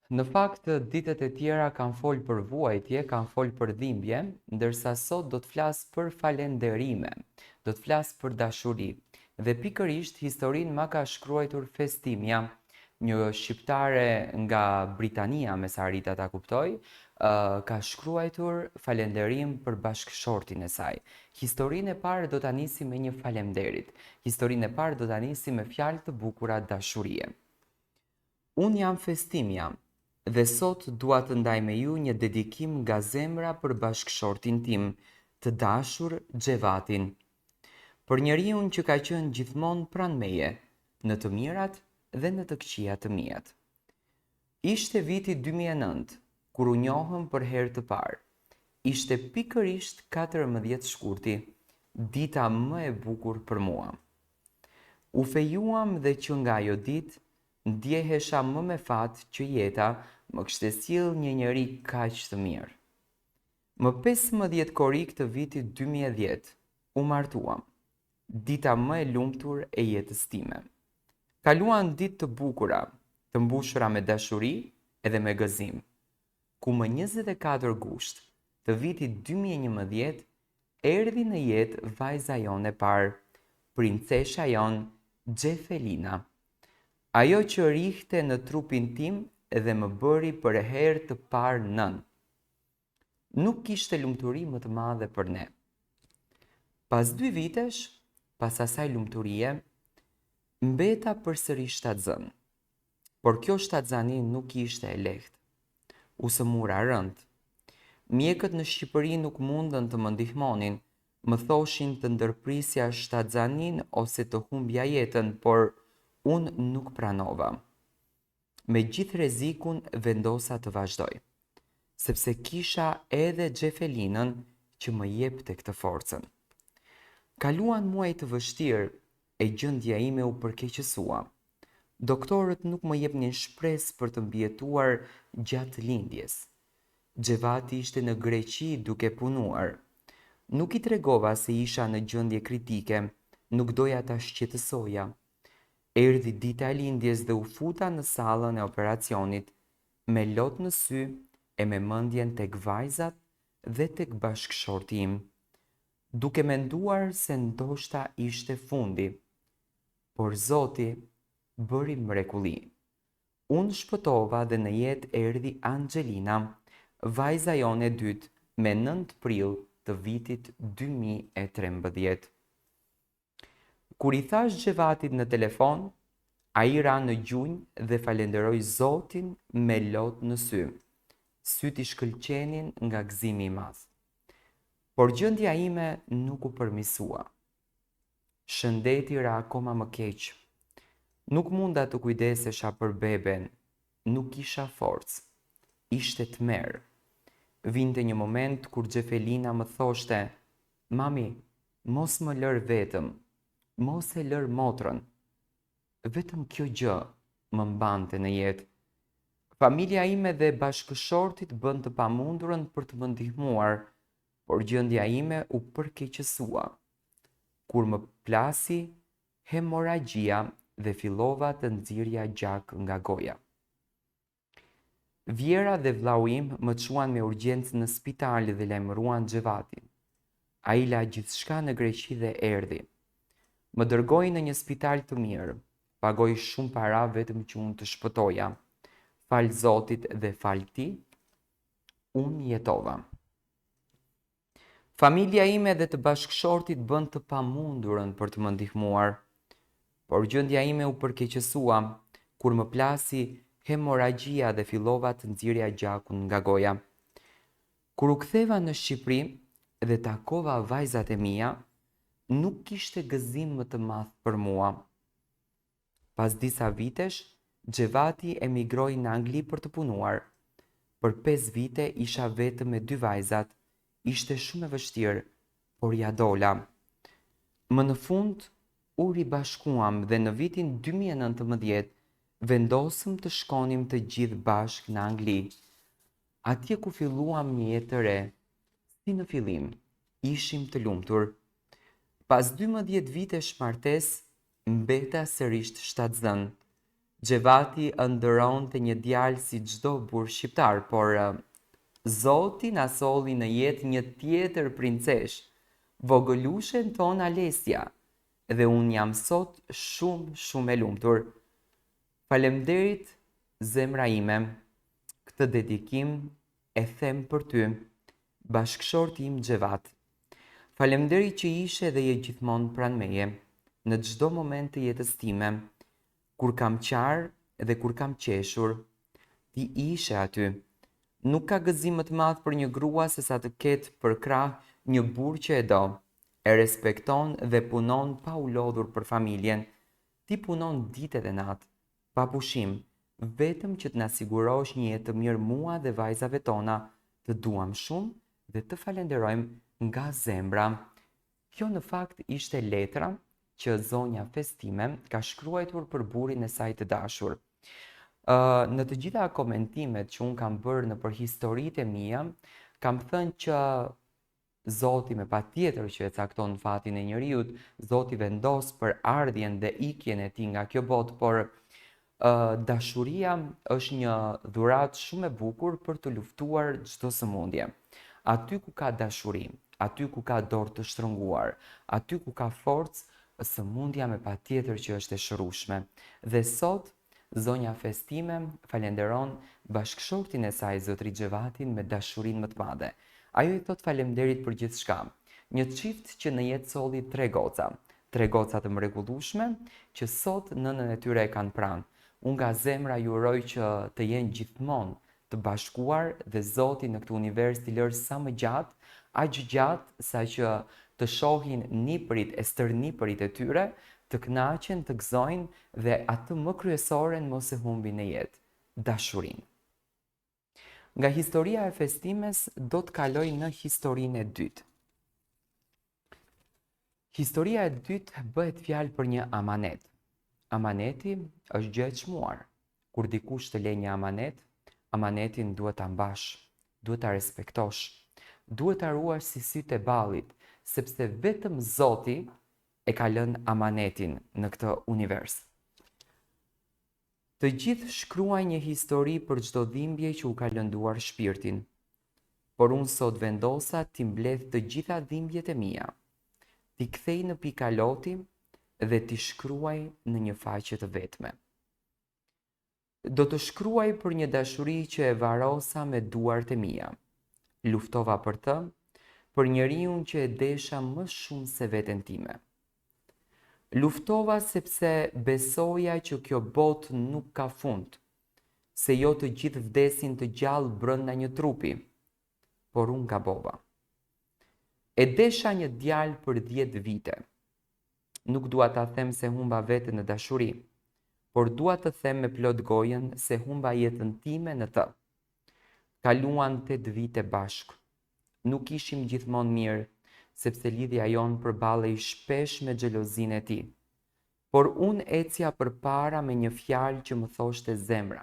Në fakt, ditët e tjera kanë folë për vuajtje, kanë folë për dhimbje, ndërsa sot do të flas për falenderime, do të flas për dashuri. Dhe pikërisht historinë ma ka shkruar Festimia, një shqiptare nga Britania, me sa arrita ta kuptoj, ka shkruar falenderim për bashkëshortin e saj. Historinë e parë do ta nisim me një falemnderit. Historinë e parë do ta nisim me fjalë të bukura dashurie. Unë jam Festimia dhe sot dua të ndaj me ju një dedikim nga zemra për bashkëshortin tim, të dashur Xhevatin. Për njeriu që ka qenë gjithmonë pranë meje, në të mirat dhe në të këqijat të mijat. Ishte viti 2009, kur u njohëm për herë të parë. Ishte pikërisht 14 shkurti, dita më e bukur për mua. U fejuam dhe që nga ajo ditë ndjehesha më me fat që jeta më kishte sjell një njeri kaq të mirë. Më 15 korrik të vitit 2010 u martuam. Dita më e lumtur e jetës time. Kaluan ditë të bukura, të mbushura me dashuri edhe me gëzim. Ku më 24 gusht të vitit 2011 erdhi në jetë vajza jonë e parë, princesha jonë Xhefelina. Ajo që rihte në trupin tim dhe më bëri për herë të parë nën. Nuk kishte lumturi më të madhe për ne. Pas 2 vitesh, pas asaj lumturie, mbeta përsëri shtatzën. Por kjo shtatzani nuk ishte e lehtë. U sëmura rënd. Mjekët në Shqipëri nuk mundën të më ndihmonin, më thoshin të ndërprisja shtatzanin ose të humbja jetën, por unë nuk pranova. Me gjithë rrezikun vendosa të vazhdoj, sepse kisha edhe Xhefelinën që më jepte këtë forcën. Kaluan muaj të vështirë e gjendja ime u përkeqësua. Doktorët nuk më jepnin shpresë për të mbijetuar gjatë lindjes. Xhevati ishte në Greqi duke punuar. Nuk i tregova se isha në gjendje kritike, nuk doja ta shqetësoja. Erdhi dita e lindjes dhe u futa në sallën e operacionit, me lot në sy e me mendjen tek vajzat dhe tek bashkëshorti im, duke menduar se ndoshta ishte fundi. Por Zoti bëri mrekulli. Unë shpëtova dhe në jetë erdhi Angelina, vajza jonë e dytë, me 9 prill të vitit 2013. Kur i thash Xhevatit në telefon, ai ra në gjunjë dhe falenderoi Zotin me lot në sy. Syt i shkëlqenin nga gëzimi i madh. Por gjendja ime nuk u përmisua. Shëndeti ra akoma më keq. Nuk munda të kujdesesha për beben, nuk kisha forcë. Ishte tmerr. Vinte një moment kur Xhefelina më thoshte: "Mami, mos më lër vetëm. Mos e lër motrën." Vetëm kjo gjë më mbante në jetë. Familja ime dhe bashkëshortit bën të pamundurën për të më ndihmuar, por gjendja ime u përkeqësua. Kur më plasi hemoragjia dhe fillova të nxirja gjak nga goja. Vjera dhe vllau im më çuan me urgjencë në spital dhe lajmëruan Xhevatin. Ai la gjithçka në Greqi dhe erdhi. Më dërgoi në një spital të mirë, pagoi shumë para vetëm që unë të shpëtoja. Fal Zotit dhe fal ti, unë jetova. Familja ime dhe të bashkëshortit bën të pamundurën për të më ndihmuar, por gjendja ime u përkeqësua kur më plasi hemoragjia dhe fillova të nxirja gjakun nga goja. Kur u ktheva në Shqipëri dhe takova vajzat e mia, nuk kishte gëzim më të madh për mua. Pas disa vitesh, Xhevati emigroi në Angli për të punuar. Për 5 vite isha vetëm me 2 vajzat. Ishte shumë e vështirë, por ja dola. Më në fund, u ribashkuam dhe në vitin 2019 vendosëm të shkonim të gjithë bashkë në Angli. Atje ku filluam një jetë të re. Si në fillim, ishim të lumtur. Pas 12 vitesh martesë, mbeta sërish shtatzën. Gjevati ëndëronte një djalë si çdo burr shqiptar, por Zoti na solli në jetë një tjetër princesh, vogëlushen ton Alesja, dhe unë jam sot shumë e lumtur. Faleminderit zemra ime, këtë dedikim e them për ty, bashkëshorti im Xhevat. Faleminderit që ishe dhe je gjithmonë pranë meje, në çdo moment të jetës time, kur kam qarë dhe kur kam qeshur, ti ishe aty. Nuk ka gëzim më të madh për një grua se sa të ketë për krah një burr që e do, e respekton dhe punon pa u lodhur për familjen. Ti punon ditë dhe natë, pa pushim, vetëm që të na sigurosh një jetë të mirë mua dhe vajzave tona. Të duam shumë dhe të falenderojmë nga zemra. Kjo në fakt ishte letra që zonja Festime ka shkruar për burrin e saj të dashur. Në të gjitha komentimet që unë kam bërë në për historitë e mia, kam thënë që Zoti me patjetër që e cakton fatin e njeriut, Zoti vendos për ardhjen dhe ikjen e tij nga kjo botë, por dashuria është një dhuratë shumë e bukur për të luftuar çdo sëmundje. Aty ku ka dashuri, aty ku ka dorë të shtrënguar, aty ku ka forcë, sëmundja me patjetër që është e shërueshme. Dhe sot zonja Festime falenderon bashkëshortin e saj zotri Xhevatin me dashurinë më të madhe. Ajo i thot faleminderit për gjithçka. Një çift që në jetë solli tre goca të mrekullueshme që sot nënën e tyre e kanë pranë. Unë nga zemra ju uroj që të jenë gjithmonë të bashkuar dhe Zoti në këtë univers t'i lërë sa më gjatë, aq gjatë sa që të shohin nipërit e stërnipërit e tyre, të kënaqen, të gëzojnë dhe atë më kryesoren mos e humbin në jetë, dashurinë. Nga historia e Festimes do të kaloj në historinë e dytë. Historia e dytë bëhet fjalë për një amanet. Amaneti është gjë e çmuar. Kur dikush të le një amanet, amanetin duhet ta mbash, duhet ta respektosh, duhet ta ruash si sytë e ballit, sepse vetëm Zoti e ka lënë amanetin në këtë univers. Të gjithë shkruaj një histori për çdo dhimbje që u ka lënduar shpirtin, por unë sot vendosa t'i mbledh të gjitha dhimbjet e mia, t'i kthej në pikaloti dhe t'i shkruaj në një faqe të vetme. Do të shkruaj për një dashuri që e varosa me duart e mia. Luftova për të, për njeriun që e desha më shumë se veten time. Luftova sepse besoja që kjo botë nuk ka fund, se jo të gjithë vdesin të gjallë brenda një trupi, por unë gabova. E desha një djalë për 10 vite. Nuk dua ta them se humba veten në dashuri, por dua të them me plot gojen se humba jetën time në të. Kaluan 8 vite bashkë. Nuk ishim gjithmonë mirë, sepse lidhja jonë përballej shpesh me xhelozinë e tij. Por unë ecja përpara me një fjalë që më thoshte zemra.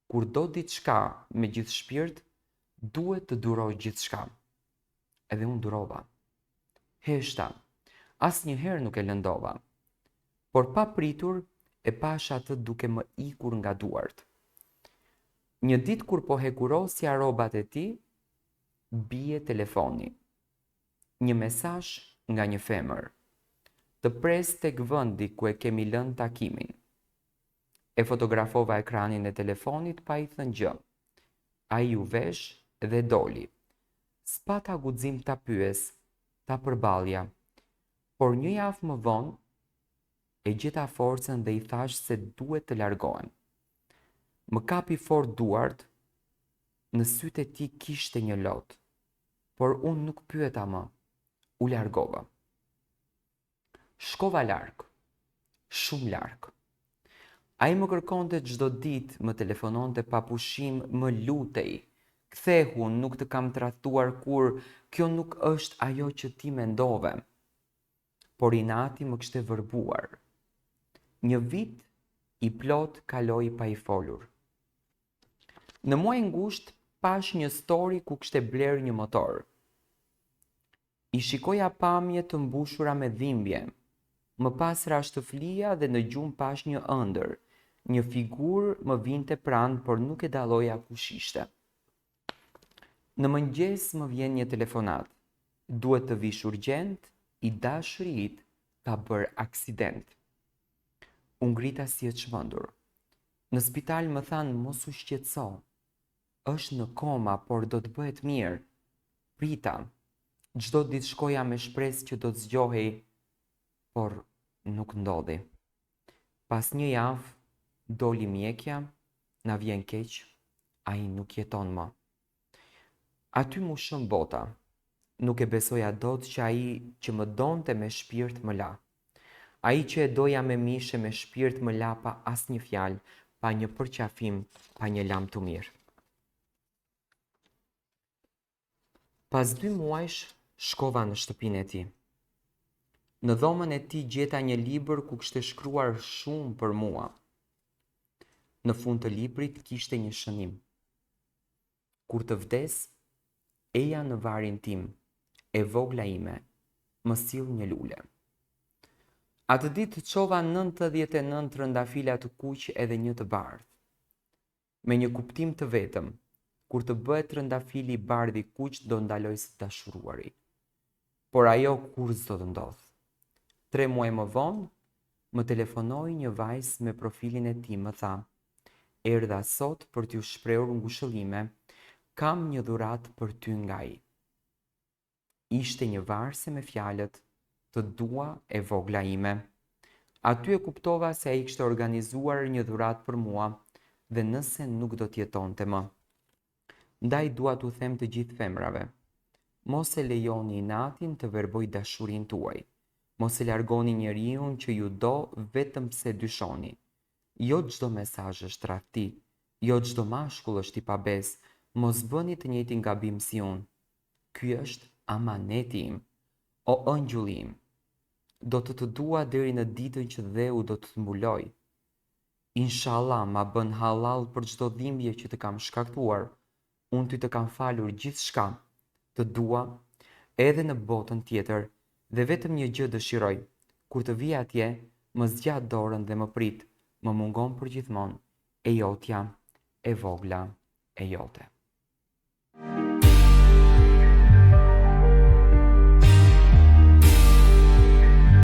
Kur do diçka me gjithë shpirt, duhet të duroj gjithçka. Edhe unë durova. Heshta, asnjëherë nuk e lëndova. Por pa pritur e pash atë duke më ikur nga duart. Një ditë kur po hekurosja rrobat e tij, bie telefoni. Një mesazh nga një femër. Të pres tek vendi ku e kemi lënë takimin. E fotografova ekranin e telefonit pa i thënë gjë. Ai u vesh dhe doli. S'pata guxim ta pyes, ta përballja. Por një javë më vonë e gjeta forcën dhe i thash se duhet të largohem. Më kapi fort duart, në sytë e tij kishte një lot, por unë nuk pyeta më, u largova. Shkova larg, shumë larg. Ai më kërkonte çdo ditë, më telefononte pa pushim, më lutej. Kthehu, nuk të kam tradhtuar kur, kjo nuk është ajo që ti mendove. Por inati më kishte vërbuar. Një vit i plot kaloi pa i folur. Në muaj ngusht pash një story ku kishte bler një motor. I shikoja pamje të mbushura me dhimbje. Më pas rashtëflia dhe në gjumë pash një ëndër, Një figurë më vinte pranë, por nuk e dalloja kush ishte. Në mëngjes më vjen një telefonat. Duhet të vish urgjent, i dashurit ka bërë aksident. Unë ngrita si e çmendur. Në spital më thanë mos u shqetëso. Është në koma, por do të bëhet mirë. Prita. Çdo ditë shkoja me shpresë që do të zgjohej, por nuk ndodhi. Pas një javë doli mjekja, na vjen keq, ai nuk jeton më. Aty mu shëm bota. Nuk e besoja dot që ai që më donte me shpirt më la. Ai që e doja me mishe me shpirt më la pa asnjë fjalë, pa një përqafim, pa një lam të mirë. Pas 2 muajsh shkova në shtëpinë e tij. Në dhomën e tij gjeta një libër ku kishte shkruar shumë për mua. Në fund të librit kishte një shënim. Kur të vdes, eja në varin tim, e vogla ime, më sill një lule. Atë ditë çova 99 trëndafila të kuq edhe një të bardhë. Me një kuptim të vetëm, kur të bëhet trëndafili i bardhë i kuq do ndaloj së dashuruari. Por ajo kur s'do të ndodh. 3 muaj më vonë, më telefonoi një vajzë me profilin e tij, më tha: "Erdha sot për t'ju shprehur ngushëllime, kam një dhuratë për ty nga ai." Ishte një varse me fjalët: "Të dua e vogla ime." Aty e kuptova se ai kishte organizuar një dhuratë për mua dhe nëse nuk do t'jetonte më. Ndaj dua t'u them të gjithë femrave: mos e lejoni inatin të verboj dashurinë tuaj. Mos e largoni njeriun që ju do vetëm pse dyshoni. Jo çdo mesazh është tradhti, jo çdo mashkull është i pabes, mos bëni të njëjtin gabim si unë. Ky është amaneti im, o ëngjulli im. Do të dua deri në ditën që dheu do të mbuloj. Inshallah ma bën halal për çdo dhimbje që të kam shkaktuar. Unë ty të kam falur gjithçka. Të dua edhe në botën tjetër dhe vetëm një gjë dëshiroj. Kur të vi atje, më zgjat dorën dhe më prit. Më mungon përgjithmonë e jotja, e vogla, e jote.